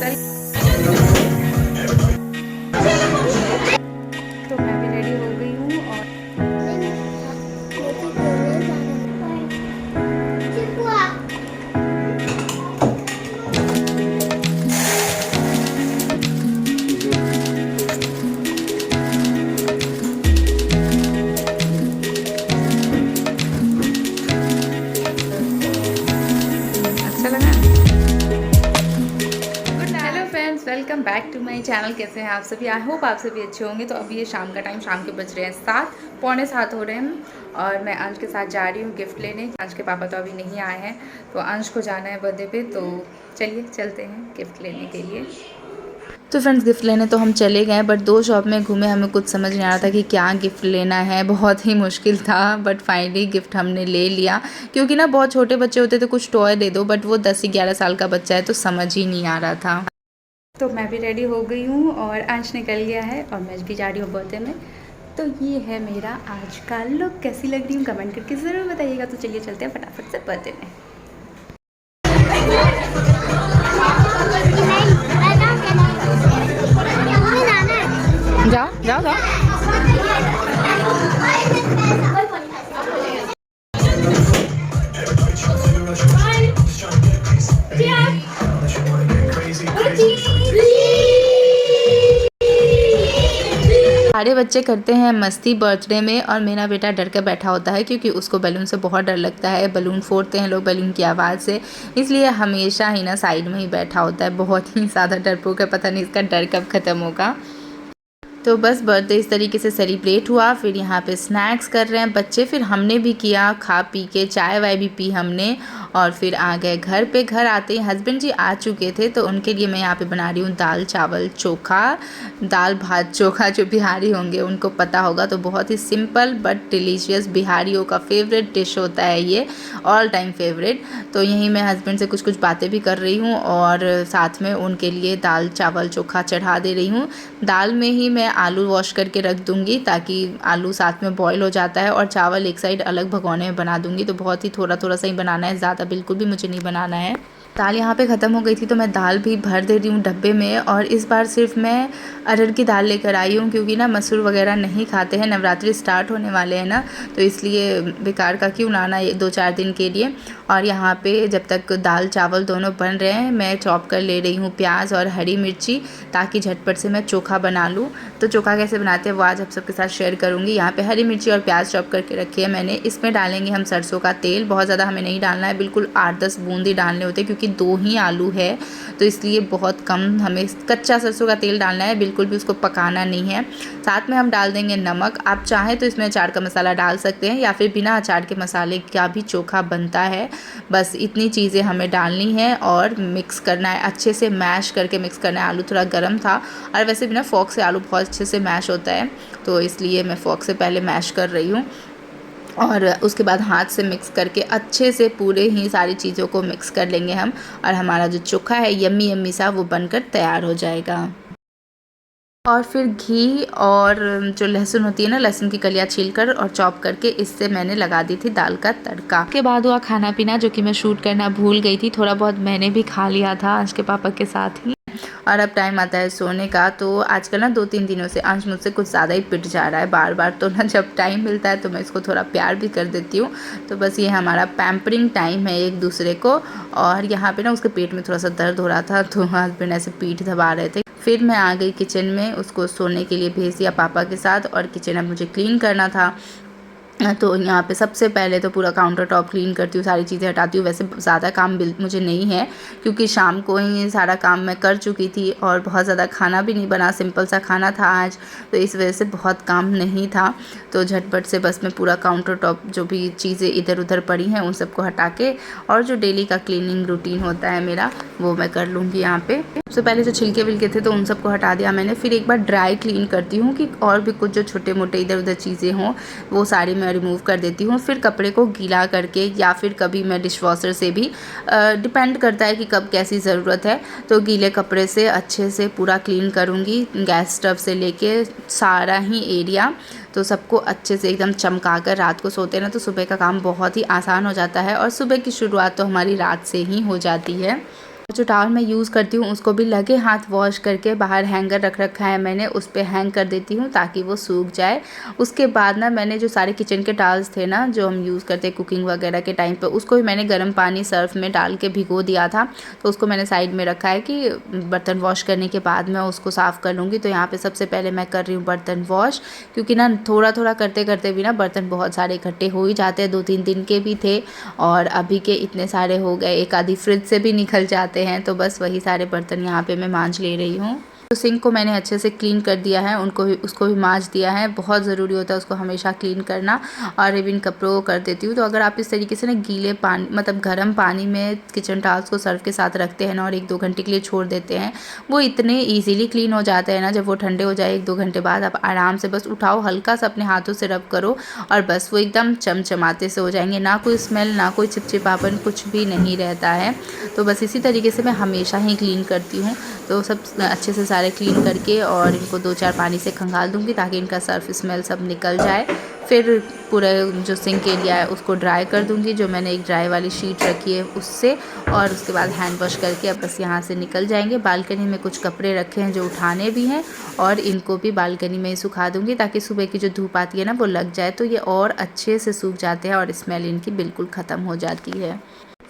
तो मैं भी रेडी हो गई हूँ और अच्छा लगा। Hello friends, welcome back to my channel. कैसे हैं आप सभी? आई होप आप सभी अच्छे होंगे। तो अभी ये शाम का टाइम, शाम के बज रहे हैं 7, पौने 7 हो रहे हैं और मैं अंश के साथ जा रही हूँ गिफ्ट लेने। अंश के पापा तो अभी नहीं आए हैं, तो अंश को जाना है बर्थडे पे, तो चलिए चलते हैं गिफ्ट लेने के लिए। तो फ्रेंड्स, गिफ्ट लेने तो हम चले गए, बट 2 शॉप में घूमे, हमें कुछ समझ नहीं आ रहा था कि क्या गिफ्ट लेना है। बहुत ही मुश्किल था, बट फाइनली गिफ्ट हमने ले लिया। क्योंकि ना बहुत छोटे बच्चे होते तो कुछ टॉय दे दो, बट वो 10 से 11 साल का बच्चा है तो समझ ही नहीं आ रहा था। तो मैं भी रेडी हो गई हूँ और अंश निकल गया है और मैं भी जा रही हूँ बर्थडे में। तो ये है मेरा आज का लुक। कैसी लग रही हूँ कमेंट करके ज़रूर बताइएगा। तो चलिए चलते हैं फटाफट से बर्थडे में। जाओ जाओ जाओ। सारे बच्चे करते हैं मस्ती बर्थडे में और मेरा बेटा डर कर बैठा होता है क्योंकि उसको बैलून से बहुत डर लगता है। बैलून फोड़ते हैं लोग बैलून की आवाज़ से, इसलिए हमेशा ही ना साइड में ही बैठा होता है। बहुत ही ज़्यादा डरपोक है, पता नहीं इसका डर कब ख़त्म होगा। तो बस बर्थडे इस तरीके से सेलिब्रेट हुआ। फिर यहाँ पे स्नैक्स कर रहे हैं बच्चे, फिर हमने भी किया, खा पी के चाय वाय भी पी हमने और फिर आ गए घर पे। घर आते ही हस्बैंड जी आ चुके थे, तो उनके लिए मैं यहाँ पे बना रही हूँ दाल चावल चोखा, दाल भात चोखा। जो बिहारी होंगे उनको पता होगा। तो बहुत ही सिंपल बट डिलीशियस, बिहारियों का फेवरेट डिश होता है ये, ऑल टाइम फेवरेट। तो यहीं मैं हस्बैंड से कुछ कुछ बातें भी कर रही हूँ और साथ में उनके लिए दाल चावल चोखा चढ़ा दे रही हूँ। दाल में ही मैं आलू वॉश करके रख दूँगी ताकि आलू साथ में बॉईल हो जाता है और चावल एक साइड अलग भगोने में बना दूँगी। तो बहुत ही थोड़ा थोड़ा सा ही बनाना है, ज़्यादा बिल्कुल भी मुझे नहीं बनाना है। दाल यहाँ पे ख़त्म हो गई थी तो मैं दाल भी भर दे रही हूँ डब्बे में। और इस बार सिर्फ मैं अरहर की दाल लेकर आई हूँ क्योंकि ना मसूर वगैरह नहीं खाते हैं। नवरात्रि स्टार्ट होने वाले हैं ना, तो इसलिए बेकार का क्यों लाना 2-4 दिन के लिए। और यहाँ पे जब तक दाल चावल दोनों बन रहे हैं, मैं चॉप कर ले रही हूँ प्याज और हरी मिर्ची ताकि झटपट से मैं चोखा बना लूँ। तो चोखा कैसे बनाते हैं वो आज आप सबके साथ शेयर करूँगी। यहाँ पे हरी मिर्ची और प्याज चॉप करके रखी है मैंने। इसमें डालेंगे हम सरसों का तेल। बहुत ज़्यादा हमें नहीं डालना है, बिल्कुल 8-10 बूंद ही डालने होते हैं क्योंकि 2 ही आलू है, तो इसलिए बहुत कम हमें कच्चा सरसों का तेल डालना है, बिल्कुल भी उसको पकाना नहीं है। साथ में हम डाल देंगे नमक। आप चाहें तो इसमें अचार का मसाला डाल सकते हैं या फिर बिना अचार के मसाले का भी चोखा बनता है। बस इतनी चीज़ें हमें डालनी है और मिक्स करना है, अच्छे से मैश करके मिक्स करना है। आलू थोड़ा गर्म था और वैसे भी ना फोक से आलू बहुत अच्छे से मैश होता है, तो इसलिए मैं फोक से पहले मैश कर रही हूँ। और उसके बाद हाथ से मिक्स करके अच्छे से पूरे ही सारी चीज़ों को मिक्स कर लेंगे हम, और हमारा जो चोखा है यम्मी यम्मी सा वो बनकर तैयार हो जाएगा। और फिर घी और जो लहसुन होती है ना, लहसुन की कलियाँ छीलकर और चॉप करके इससे मैंने लगा दी थी दाल का तड़का। के बाद हुआ खाना पीना, जो कि मैं शूट करना भूल गई थी। थोड़ा बहुत मैंने भी खा लिया था अंश के पापा के साथ ही। और अब टाइम आता है सोने का। तो आजकल ना 2-3 दिनों से अंश मुझसे कुछ ज़्यादा ही पिट जा रहा है बार बार। तो ना जब टाइम मिलता है तो मैं इसको थोड़ा प्यार भी कर देती हूँ। तो बस ये हमारा पैम्परिंग टाइम है एक दूसरे को। और यहाँ पे ना उसके पेट में थोड़ा सा दर्द हो रहा था, तो हस्बैंड ऐसे पीठ दबा रहे थे। फिर मैं आ गई किचन में, उसको सोने के लिए भेज दिया पापा के साथ। और किचन अब मुझे क्लीन करना था। तो यहाँ पे सबसे पहले तो पूरा काउंटर टॉप क्लीन करती हूँ, सारी चीज़ें हटाती हूँ। वैसे ज़्यादा काम मुझे नहीं है क्योंकि शाम को ही सारा काम मैं कर चुकी थी और बहुत ज़्यादा खाना भी नहीं बना, सिंपल सा खाना था आज, तो इस वजह से बहुत काम नहीं था। तो झटपट से बस मैं पूरा काउंटर टॉप जो भी चीज़ें इधर उधर पड़ी हैं उन सबको हटा के, और जो डेली का क्लीनिंग रूटीन होता है मेरा वो मैं कर लूँगी। यहाँ पे सबसे पहले जो छिलके विलके थे तो उन सबको हटा दिया मैंने। फिर एक बार ड्राई क्लीन करती हूँ कि और भी कुछ जो छोटे मोटे इधर उधर चीज़ें हों वो सारी मैं रिमूव कर देती हूँ। फिर कपड़े को गीला करके, या फिर कभी मैं डिश वॉशर से भी, डिपेंड करता है कि कब कैसी ज़रूरत है, तो गीले कपड़े से अच्छे से पूरा क्लीन करूँगी। गैस स्टव से लेके सारा ही एरिया, तो सबको अच्छे से एकदम चमका कर रात को सोते हैं ना, तो सुबह का काम बहुत ही आसान हो जाता है और सुबह की शुरुआत तो हमारी रात से ही हो जाती है। जो टॉवल मैं यूज़ करती हूँ उसको भी लगे हाथ वॉश करके बाहर हैंगर रख रखा है मैंने, उस पे हैंग कर देती हूँ ताकि वो सूख जाए। उसके बाद ना मैंने जो सारे किचन के टॉवल्स थे ना जो हम यूज़ करते हैं कुकिंग वगैरह के टाइम पे, उसको भी मैंने गर्म पानी सर्फ में डाल के भिगो दिया था। तो उसको मैंने साइड में रखा है कि बर्तन वॉश करने के बाद मैं उसको साफ़ कर लूँगी। तो यहाँ पर सबसे पहले मैं कर रही हूँ बर्तन वॉश, क्योंकि ना थोड़ा थोड़ा करते करते भी ना बर्तन बहुत सारे इकट्ठे हो ही जाते हैं। 2-3 दिन के भी थे और अभी के इतने सारे हो गए, एक आधी फ्रिज से भी निकल जाते हैं। तो बस वही सारे बर्तन यहाँ पे मैं मांज ले रही हूँ। तो सिंक को मैंने अच्छे से क्लीन कर दिया है, उसको भी मांज दिया है। बहुत ज़रूरी होता है उसको हमेशा क्लीन करना। और इवन कपड़ों को कर देती हूँ। तो अगर आप इस तरीके से ना गीले पानी मतलब गर्म पानी में किचन टॉवल्स को सर्फ के साथ रखते हैं ना और 1-2 घंटे के लिए छोड़ देते हैं, वो इतने ईजिली क्लीन हो जाते हैं ना। जब वो ठंडे हो जाए 1-2 घंटे बाद आप आराम से बस उठाओ, हल्का सा अपने हाथों से रब करो और बस वो एकदम चमचमाते से हो जाएंगे। ना कोई स्मेल, ना कोई चिपचिपापन, कुछ भी नहीं रहता है। तो बस इसी तरीके से मैं हमेशा ही क्लीन करती हूँ। तो सब अच्छे से सारे क्लीन करके और इनको 2-4 पानी से खंगाल दूँगी ताकि इनका सर्फ स्मेल सब निकल जाए। फिर पूरा जो सिंक एरिया है उसको ड्राई कर दूँगी, जो मैंने एक ड्राई वाली शीट रखी है उससे। और उसके बाद हैंड वॉश करके अब बस यहाँ से निकल जाएंगे। बालकनी में कुछ कपड़े रखे हैं जो उठाने भी हैं और इनको भी बालकनी में ही सुखा दूँगी ताकि सुबह की जो धूप आती है ना वो लग जाए, तो ये और अच्छे से सूख जाते हैं और स्मेल इनकी बिल्कुल ख़त्म हो जाती है।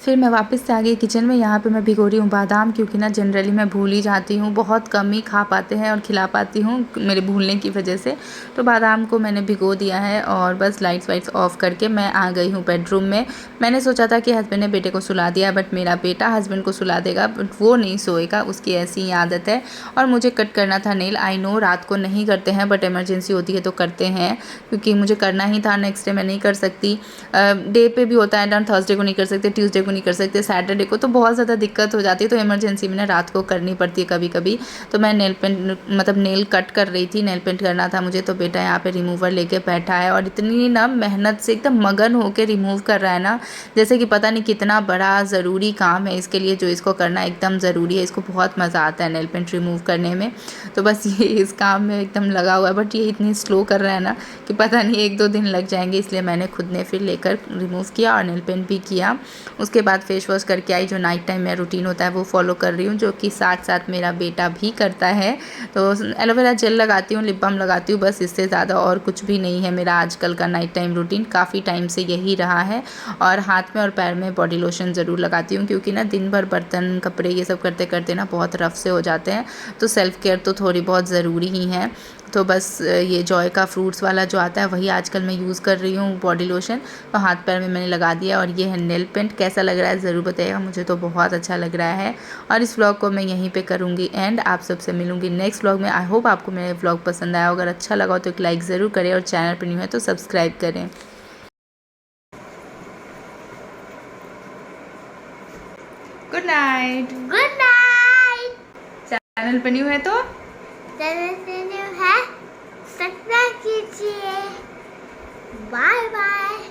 फिर मैं वापस से आ गई किचन में। यहाँ पे मैं भिगो रही हूँ बादाम, क्योंकि ना जनरली मैं भूल ही जाती हूँ, बहुत कम ही खा पाते हैं और खिला पाती हूँ मेरे भूलने की वजह से। तो बादाम को मैंने भिगो दिया है और बस लाइट्स वाइट्स ऑफ करके मैं आ गई हूँ बेडरूम में। मैंने सोचा था कि हस्बैंड ने बेटे को सुला दिया, बट मेरा बेटा हस्बैंड को सुला देगा, बट वो नहीं सोएगा, उसकी ऐसी ही आदत है। और मुझे कट करना था नेल। आई नो रात को नहीं करते हैं बट इमरजेंसी होती है तो करते हैं, क्योंकि मुझे करना ही था। नेक्स्ट डे मैं नहीं कर सकती, डे पे भी होता है ना, थर्सडे को नहीं कर सकते, ट्यूसडे को नहीं कर सकते, सैटरडे को, तो बहुत ज़्यादा दिक्कत हो जाती है। तो इमरजेंसी में ना रात को करनी पड़ती है कभी कभी। तो मैं नेल पेंट मतलब नेल कट कर रही थी, नेल पेंट करना था मुझे। तो बेटा यहाँ पे रिमूवर लेके बैठा है और इतनी ना मेहनत से एकदम मगन होकर रिमूव कर रहा है ना, जैसे कि पता नहीं कितना बड़ा ज़रूरी काम है इसके लिए जो इसको करना एकदम ज़रूरी है। इसको बहुत मज़ा आता है नेल पेंट रिमूव करने में। तो बस ये इस काम में एकदम लगा हुआ है, बट ये इतनी स्लो कर रहा है ना कि पता नहीं 1-2 दिन लग जाएंगे। इसलिए मैंने खुद ने फिर लेकर रिमूव किया और नेल पेंट भी किया। उसके बाद फेस वॉश करके आई। जो नाइट टाइम मेरा रूटीन होता है वो फॉलो कर रही हूँ, जो कि साथ साथ मेरा बेटा भी करता है। तो एलोवेरा जेल लगाती हूँ, लिप बाम लगाती हूँ, बस इससे ज़्यादा और कुछ भी नहीं है मेरा आजकल का नाइट टाइम रूटीन। काफ़ी टाइम से यही रहा है। और हाथ में और पैर में बॉडी लोशन ज़रूर लगाती हूँ, क्योंकि ना दिन भर बर्तन कपड़े ये सब करते करते ना बहुत रफ से हो जाते हैं। तो सेल्फ़ केयर तो थोड़ी बहुत ज़रूरी ही है। तो बस ये जॉय का फ्रूट्स वाला जो आता है वही आजकल मैं यूज़ कर रही हूँ बॉडी लोशन। तो हाथ पैर में मैंने लगा दिया। और ये है नेल पेंट। कैसा लग रहा है ज़रूर बताइएगा, मुझे तो बहुत अच्छा लग रहा है। और इस व्लॉग को मैं यहीं पे करूँगी एंड आप सबसे मिलूँगी नेक्स्ट व्लॉग में। आई होप आपको मेरा व्लॉग पसंद आया। अगर अच्छा लगा हो तो एक लाइक ज़रूर करें और चैनल पर न्यू है तो सब्सक्राइब करें। Good night. Good night. Channel पर न्यू है तो चैनल पे न्यू है, सब्सक्राइब कीजिए। Bye bye.